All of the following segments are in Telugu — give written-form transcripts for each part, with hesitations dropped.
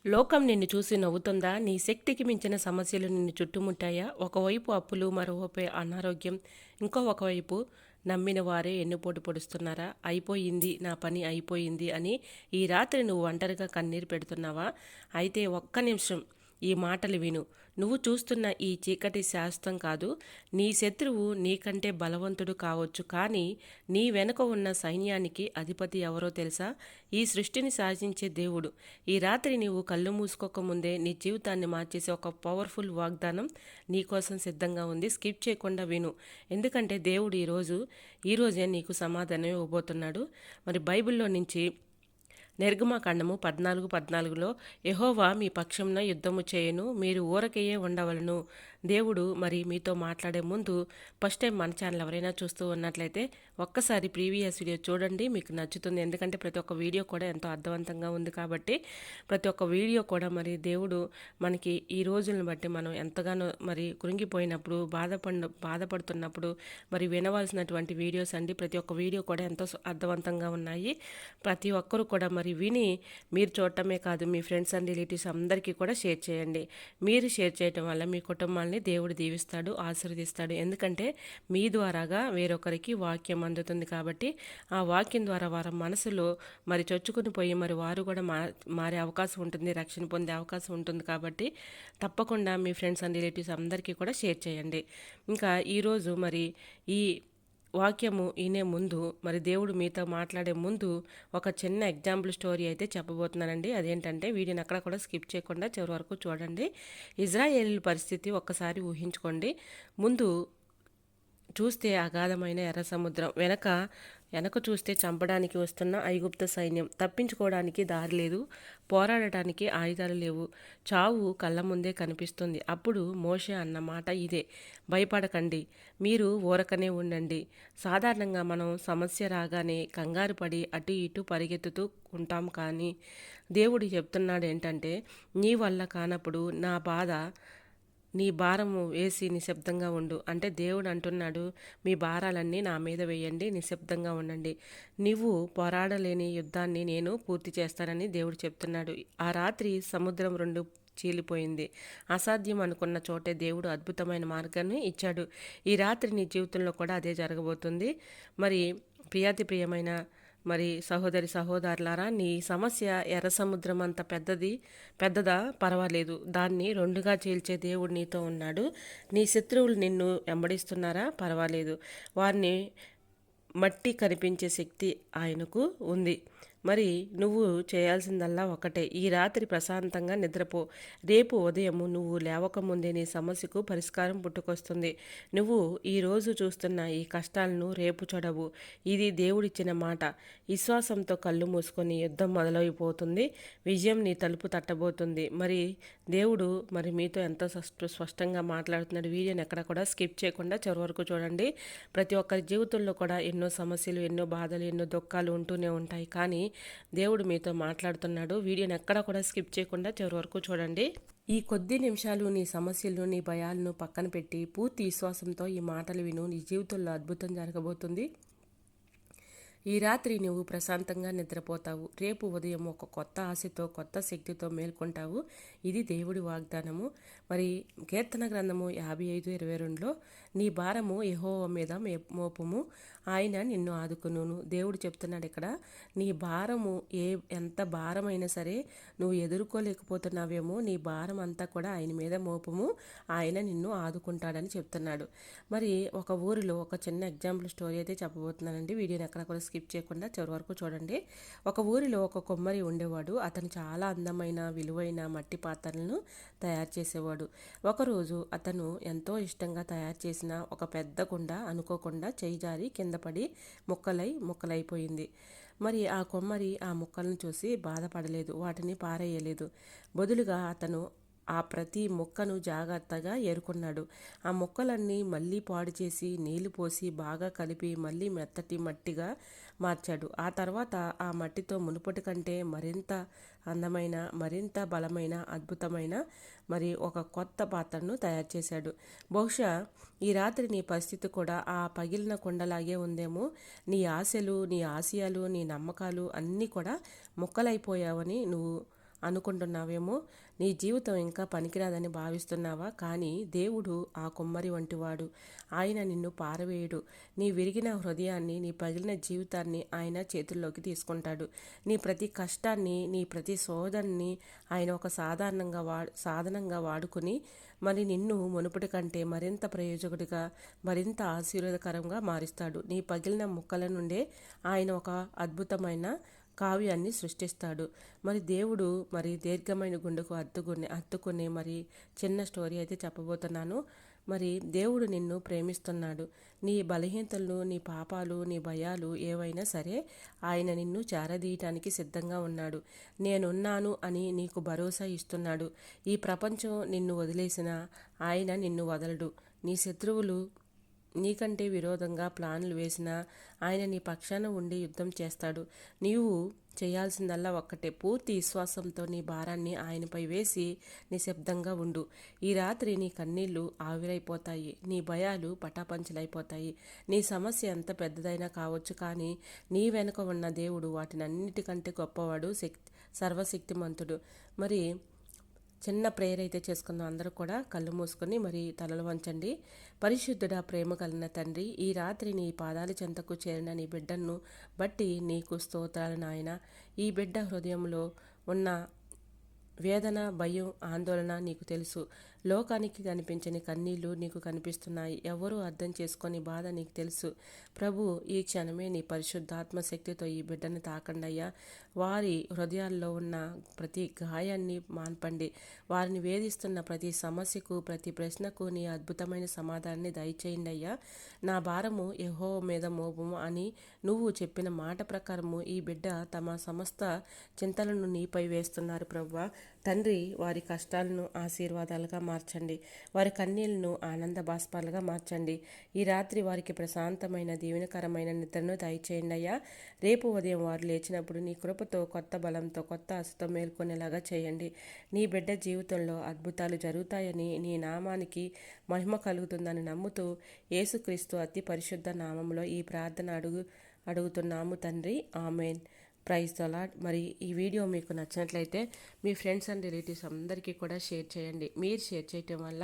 లోకం నిన్ను చూసి నవ్వుతుందా? నీ శక్తికి మించిన సమస్యలు నిన్ను చుట్టుముట్టాయా? ఒకవైపు అప్పులు, మరోవైపు అనారోగ్యం, ఇంకో ఒకవైపు నమ్మిన వారే ఎన్నుపోటు పొడుస్తున్నారా? అయిపోయింది, నా పని అయిపోయింది అని ఈ రాత్రి నువ్వు ఒంటరిగా కన్నీరు పెడుతున్నావా? అయితే ఒక్క నిమిషం ఈ మాటలు విను. నువ్వు చూస్తున్న ఈ చీకటి శాశ్వతం కాదు. నీ శత్రువు నీకంటే బలవంతుడు కావచ్చు, కానీ నీ వెనుక ఉన్న సైన్యానికి అధిపతి ఎవరో తెలుసా? ఈ సృష్టిని శాసించే దేవుడు. ఈ రాత్రి నీవు కళ్ళు మూసుకోకముందే నీ జీవితాన్ని మార్చేసే ఒక పవర్ఫుల్ వాగ్దానం నీకోసం సిద్ధంగా ఉంది. స్కిప్ చేయకుండా విను. ఎందుకంటే దేవుడు ఈరోజే నీకు సమాధానం ఇవ్వబోతున్నాడు. మరి బైబిల్లో నుంచి నిర్గమకాండము 14:14లో యెహోవా మీ పక్షంన యుద్ధము చేయను, మీరు ఊరకయే ఉండవలను. దేవుడు మరి మీతో మాట్లాడే ముందు ఫస్ట్ టైం మన ఛానల్ ఎవరైనా చూస్తూ ఉన్నట్లయితే ఒక్కసారి ప్రీవియస్ వీడియో చూడండి, మీకు నచ్చుతుంది. ఎందుకంటే ప్రతి ఒక్క వీడియో కూడా ఎంతో అర్థవంతంగా ఉంది కాబట్టి ప్రతి ఒక్క వీడియో కూడా మరి దేవుడు మనకి ఈ రోజులను బట్టి మనం ఎంతగానో మరి కృంగిపోయినప్పుడు బాధపడుతున్నప్పుడు మరి వినవలసినటువంటి వీడియోస్ అండి. ప్రతి ఒక్క వీడియో కూడా ఎంతో అర్థవంతంగా ఉన్నాయి. ప్రతి ఒక్కరు కూడా మరి విని మీరు చూడటమే కాదు, మీ ఫ్రెండ్స్ అండ్ రిలేటివ్స్ అందరికీ కూడా షేర్ చేయండి. మీరు షేర్ చేయటం వల్ల మీ కుటుంబాన్ని దేవుడు దీవిస్తాడు, ఆశీర్వదిస్తాడు. ఎందుకంటే మీ ద్వారాగా వేరొకరికి వాక్యం అందుతుంది కాబట్టి ఆ వాక్యం ద్వారా వారి మనసులో మరి చొచ్చుకుని పోయి మరి వారు కూడా మారే అవకాశం ఉంటుంది, రక్షణ పొందే అవకాశం ఉంటుంది. కాబట్టి తప్పకుండా మీ ఫ్రెండ్స్ అండ్ రిలేటివ్స్ అందరికీ కూడా షేర్ చేయండి. ఇంకా ఈరోజు మరి ఈ వాక్యము ఈనే ముందు మరి దేవుడు మీతో మాట్లాడే ముందు ఒక చిన్న ఎగ్జాంపుల్ స్టోరీ అయితే చెప్పబోతున్నానండి. అదేంటంటే వీడియోని అక్కడ కూడా స్కిప్ చేయకుండా చివరి వరకు చూడండి. ఇజ్రాయేలీల పరిస్థితి ఒక్కసారి ఊహించుకోండి. ముందు చూస్తే అగాధమైన ఎర్ర సముద్రం, వెనక చూస్తే చంపడానికి వస్తున్న ఐగుప్తు సైన్యం, తప్పించుకోవడానికి దారి లేదు, పోరాడటానికి ఆయుధాలు లేవు, చావు కళ్ళ ముందే కనిపిస్తుంది. అప్పుడు మోషే అన్న మాట ఇదే: భయపడకండి, మీరు ఊరకనే ఉండండి. సాధారణంగా మనం సమస్య రాగానే కంగారు పడి అటు ఇటు పరిగెత్తుతూ ఉంటాం, కానీ దేవుడు చెప్తున్నాడు ఏంటంటే, నీ వల్ల కానప్పుడు నీ భారము వేసి నిశ్శబ్దంగా ఉండు. అంటే దేవుడు అంటున్నాడు, మీ భారాలన్నీ నా మీద వేయండి, నిశ్శబ్దంగా ఉండండి. నువ్వు పోరాడలేని యుద్ధాన్ని నేను పూర్తి చేస్తానని దేవుడు చెప్తున్నాడు. ఆ రాత్రి సముద్రం రెండు చీలిపోయింది. అసాధ్యం అనుకున్న చోటే దేవుడు అద్భుతమైన మార్గాన్ని ఇచ్చాడు. ఈ రాత్రి నీ జీవితంలో కూడా అదే జరగబోతుంది. మరి ప్రియమైన మరి సహోదరులారా, నీ సమస్య ఎర్ర సముద్రం అంత పెద్దదా పర్వాలేదు, దాన్ని రెండుగా చీల్చే దేవుడు నీతో ఉన్నాడు. నీ శత్రువులు నిన్ను వెంబడిస్తున్నారా? పర్వాలేదు, వారిని మట్టి కనిపించే శక్తి ఆయనకు ఉంది. మరి నువ్వు చేయాల్సిందల్లా ఒకటే: ఈ రాత్రి ప్రశాంతంగా నిద్రపో. రేపు ఉదయము నువ్వు లేవకముందే నీ సమస్యకు పరిష్కారం పుట్టుకొస్తుంది. నువ్వు ఈరోజు చూస్తున్న ఈ కష్టాలను రేపు చూడవు. ఇది దేవుడిచ్చిన మాట. విశ్వాసంతో కళ్ళు మూసుకొని యుద్ధం మొదలైపోతుంది. విజయం నీ తలుపు తట్టబోతుంది. మరి దేవుడు మరి మీతో ఎంతో స్పష్టంగా మాట్లాడుతున్నాడు. వీడియోని ఎక్కడ కూడా స్కిప్ చేయకుండా చివరి వరకు చూడండి. ప్రతి ఒక్కరి జీవితంలో కూడా ఎన్నో సమస్యలు, ఎన్నో బాధలు, ఎన్నో దుఃఖాలు ఉంటూనే ఉంటాయి, కానీ దేవుడు మీతో మాట్లాడుతున్నాడు. వీడియోని ఎక్కడా కూడా స్కిప్ చేయకుండా చివరి వరకు చూడండి. ఈ కొద్ది నిమిషాలు నీ సమస్యలను, నీ భయాలను పక్కన పెట్టి పూర్తి విశ్వాసంతో ఈ మాటలు విను. నీ జీవితంలో అద్భుతం జరగబోతుంది. ఈ రాత్రి నువ్వు ప్రశాంతంగా నిద్రపోతావు. రేపు ఉదయం ఒక కొత్త ఆశతో, కొత్త శక్తితో మేల్కొంటావు. ఇది దేవుడి వాగ్దానము. మరి కీర్తన గ్రంథము 55:22లో నీ భారము యెహోవా మీద మోపము, ఆయన నిన్ను ఆదుకును. దేవుడు చెప్తున్నాడు ఇక్కడ, నీ భారము ఎంత భారమైనా సరే నువ్వు ఎదుర్కోలేకపోతున్నావేమో, నీ భారం అంతా కూడా ఆయన మీద మోపము, ఆయన నిన్ను ఆదుకుంటాడని చెప్తున్నాడు. మరి ఒక ఊరిలో ఒక చిన్న ఎగ్జాంపుల్ స్టోరీ అయితే చెప్పబోతున్నానండి. వీడియోని ఎక్కడ కూడా స్కిప్ చేయకుండా చివరి వరకు చూడండి. ఒక ఊరిలో ఒక కొమ్మరి ఉండేవాడు. అతను చాలా అందమైన, విలువైన మట్టి పాత్రలను తయారు చేసేవాడు. ఒకరోజు అతను ఎంతో ఇష్టంగా తయారు చేసిన ఒక పెద్ద కుండ అనుకోకుండా చేయి జారి కింద పడి ముక్కలైపోయింది. మరి ఆ కొమ్మరి ఆ ముక్కలను చూసి బాధపడలేదు, వాటిని పారేయలేదు. బదులుగా అతను ఆ ప్రతి మొక్కను జాగ్రత్తగా ఏరుకున్నాడు. ఆ మొక్కలన్నీ మళ్ళీ పాడు చేసి నీళ్లు పోసి బాగా కలిపి మళ్ళీ మెత్తటి మట్టిగా మార్చాడు. ఆ తర్వాత ఆ మట్టితో మునుపటి కంటే మరింత అందమైన, మరింత బలమైన, అద్భుతమైన మరి ఒక కొత్త పాత్రను తయారు చేశాడు. బహుశా ఈ రాత్రి నీ పరిస్థితి కూడా ఆ పగిలిన కొండలాగే ఉందేమో. నీ ఆశలు, నీ ఆశయాలు, నీ నమ్మకాలు అన్నీ కూడా ముక్కలైపోయావని నువ్వు అనుకుంటున్నావేమో. నీ జీవితం ఇంకా పనికిరాదని భావిస్తున్నావా? కానీ దేవుడు ఆ కుమ్మరి వంటివాడు. ఆయన నిన్ను పారవేయడు. నీ విరిగిన హృదయాన్ని, నీ పగిలిన జీవితాన్ని ఆయన చేతుల్లోకి తీసుకుంటాడు. నీ ప్రతి కష్టాన్ని, నీ ప్రతి శోధనని ఆయన ఒక సాధనంగా వాడుకుని మరి నిన్ను మునుపటి కంటే మరింత ప్రయోజకుడిగా, మరింత ఆశీర్వాదకరంగా మారుస్తాడు. నీ పగిలిన ముక్కల నుండే ఆయన ఒక అద్భుతమైన కావ్యాన్ని సృష్టిస్తాడు. మరి దేవుడు మరి దీర్ఘమైన గుండెకు హత్తుకునే మరి చిన్న స్టోరీ అయితే చెప్పబోతున్నాను. మరి దేవుడు నిన్ను ప్రేమిస్తున్నాడు. నీ బలహీనతలు, నీ పాపాలు, నీ భయాలు ఏవైనా సరే ఆయన నిన్ను చేరదీయటానికి సిద్ధంగా ఉన్నాడు. నేనున్నాను అని నీకు భరోసా ఇస్తున్నాడు. ఈ ప్రపంచం నిన్ను వదిలేసినా ఆయన నిన్ను వదలడు. నీ శత్రువులు నీకంటే విరోధంగా ప్లాన్లు వేసినా ఆయన నీ పక్షాన ఉండి యుద్ధం చేస్తాడు. నీవు చేయాల్సిందల్లా ఒక్కటే, పూర్తి విశ్వాసంతో నీ భారాన్ని ఆయనపై వేసి నిశ్శబ్దంగా ఉండు. ఈ రాత్రి నీ కన్నీళ్లు ఆవిరైపోతాయి, నీ భయాలు పటాపంచలైపోతాయి. నీ సమస్య ఎంత పెద్దదైనా కావచ్చు, కానీ నీ వెనుక ఉన్న దేవుడు వాటినన్నిటికంటే గొప్పవాడు, సర్వశక్తిమంతుడు. మరి చిన్న ప్రేయర్ అయితే చేసుకుందాం. అందరూ కూడా కళ్ళు మూసుకొని మరి తలలు వంచండి. పరిశుద్ధుడా, ప్రేమ కలిగిన తండ్రి, ఈ రాత్రి నీ పాదాల చెంతకు చేరిన నీ బిడ్డను బట్టి నీకు స్తోత్రాలు నాయన. ఈ బిడ్డ హృదయంలో ఉన్న వేదన, భయం, ఆందోళన నీకు తెలుసు. లోకానికి కనిపించని కన్నీళ్లు నీకు కనిపిస్తున్నాయి. ఎవరూ అర్థం చేసుకొని బాధ నీకు తెలుసు. ప్రభు, ఈ క్షణమే నీ పరిశుద్ధాత్మ శక్తితో ఈ బిడ్డని తాకండయ్యా. వారి హృదయాల్లో ఉన్న ప్రతి గాయాన్ని మాన్పండి. వారిని వేధిస్తున్న ప్రతి సమస్యకు, ప్రతి ప్రశ్నకు నీ అద్భుతమైన సమాధానాన్ని దయచేయండి అయ్యా. నా భారము యెహోవా మీద మోపము అని నువ్వు చెప్పిన మాట ప్రకారము ఈ బిడ్డ తమ సమస్త చింతలను నీపై వేస్తున్నారు ప్రభువా. తండ్రి, వారి కష్టాలను ఆశీర్వాదాలుగా మార్చండి. వారి కన్నీళ్లను ఆనంద బాష్పాలుగా మార్చండి. ఈ రాత్రి వారికి ప్రశాంతమైన దీవెనకరమైన నిద్రను దయచేయండి అయ్యా. రేపు ఉదయం వారు లేచినప్పుడు నీ కృపతో, కొత్త బలంతో, కొత్త ఆశతో మేల్కొనేలాగా చేయండి. నీ బిడ్డ జీవితంలో అద్భుతాలు జరుగుతాయని, నీ నామానికి మహిమ కలుగుతుందని నమ్ముతూ యేసుక్రీస్తు అతి పరిశుద్ధ నామంలో ఈ ప్రార్థన అడుగుతున్నాము తండ్రి. ఆమెన్. Praise the lord. మరి ఈ వీడియో మీకు నచ్చినట్లయితే మీ ఫ్రెండ్స్ అండ్ రిలేటివ్స్ అందరికీ కూడా షేర్ చేయండి. మీరు షేర్ చేయటం వల్ల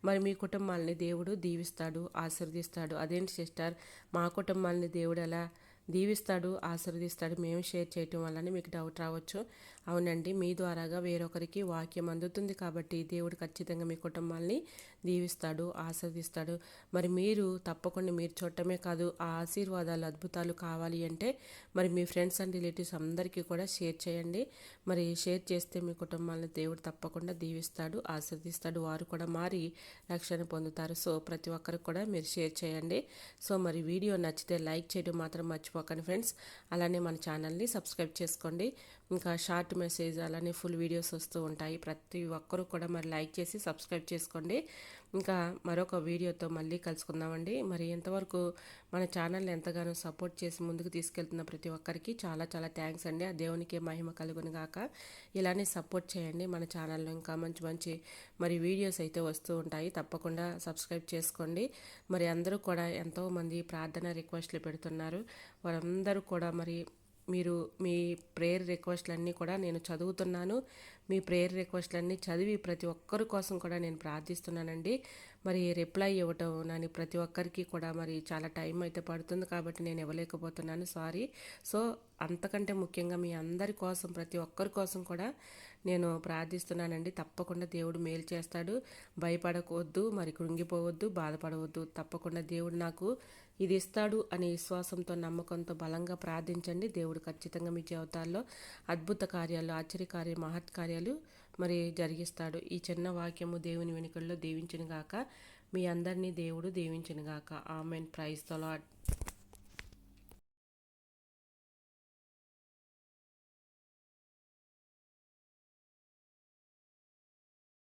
మరి మీ కుటుంబాలని దేవుడు దీవిస్తాడు, ఆశీర్వదిస్తాడు. అదేంటి సిస్టర్, మా కుటుంబాలని దేవుడు ఎలా దీవిస్తాడు, ఆశీర్వదిస్తాడు మేము షేర్ చేయటం వల్లనే మీకు డౌట్ రావచ్చు. అవునండి, మీ ద్వారాగా వేరొకరికి వాక్యం అందుతుంది కాబట్టి దేవుడు ఖచ్చితంగా మీ కుటుంబాలని దీవిస్తాడు, ఆశీర్వదిస్తాడు. మరి మీరు తప్పకుండా మీరు చూడటమే కాదు, ఆ ఆశీర్వాదాలు, అద్భుతాలు కావాలి అంటే మరి మీ ఫ్రెండ్స్ అండ్ రిలేటివ్స్ అందరికీ కూడా షేర్ చేయండి. మరి షేర్ చేస్తే మీ కుటుంబాలను దేవుడు తప్పకుండా దీవిస్తాడు, ఆశీర్వదిస్తాడు. వారు కూడా మారి రక్షణ పొందుతారు. సో ప్రతి ఒక్కరికి కూడా మీరు షేర్ చేయండి. సో మరి వీడియో నచ్చితే లైక్ చేయడం మాత్రం మర్చిపోకండి ఫ్రెండ్స్. అలానే మన ఛానల్ని సబ్స్క్రైబ్ చేసుకోండి. ఇంకా షార్ట్ మెసేజ్ అలానే ఫుల్ వీడియోస్ వస్తూ ఉంటాయి. ప్రతి ఒక్కరూ కూడా మరి లైక్ చేసి సబ్స్క్రైబ్ చేసుకోండి. ఇంకా మరొక వీడియోతో మళ్ళీ కలుసుకుందామండి. మరి ఇంతవరకు మన ఛానల్ని ఎంతగానో సపోర్ట్ చేసి ముందుకు తీసుకెళ్తున్న ప్రతి ఒక్కరికి చాలా చాలా థ్యాంక్స్ అండి. ఆ దేవునికి మహిమ కలుగును గాక. ఇలానే సపోర్ట్ చేయండి. మన ఛానల్లో ఇంకా మంచి మంచి మరి వీడియోస్ అయితే వస్తూ ఉంటాయి. తప్పకుండా సబ్స్క్రైబ్ చేసుకోండి. మరి అందరూ కూడా ఎంతోమంది ప్రార్థన రిక్వెస్ట్లు పెడుతున్నారు. వారందరూ కూడా మరి మీరు మీ ప్రేయర్ రిక్వెస్ట్లన్నీ కూడా నేను చదువుతున్నాను. మీ ప్రేయర్ రిక్వెస్ట్లన్నీ చదివి ప్రతి ఒక్కరి కోసం కూడా నేను ప్రార్థిస్తున్నానండి. మరి రిప్లై ఇవ్వటం నాని ప్రతి ఒక్కరికి కూడా మరి చాలా టైం అయితే పడుతుంది కాబట్టి నేను ఇవ్వలేకపోతున్నాను, సారీ. సో అంతకంటే ముఖ్యంగా మీ అందరి కోసం, ప్రతి ఒక్కరి కోసం కూడా నేను ప్రార్థిస్తున్నానండి. తప్పకుండా దేవుడు మేలు చేస్తాడు. భయపడవద్దు, మరి కృంగిపోవద్దు, బాధపడవద్దు. తప్పకుండా దేవుడు నాకు ఇది ఇస్తాడు అనే విశ్వాసంతో, నమ్మకంతో బలంగా ప్రార్థించండి. దేవుడు ఖచ్చితంగా మీ జీవితాల్లో అద్భుత కార్యాలు, ఆశ్చర్యకార్యాలు, మహత్కార్యాలు మరి జరిగిస్తాడు. ఈ చిన్న వాక్యము దేవుని వెనుకల్లో దీవించును గాక. మీ అందరినీ దేవుడు దీవించును గాక. ఆమెన్. Praise the lord.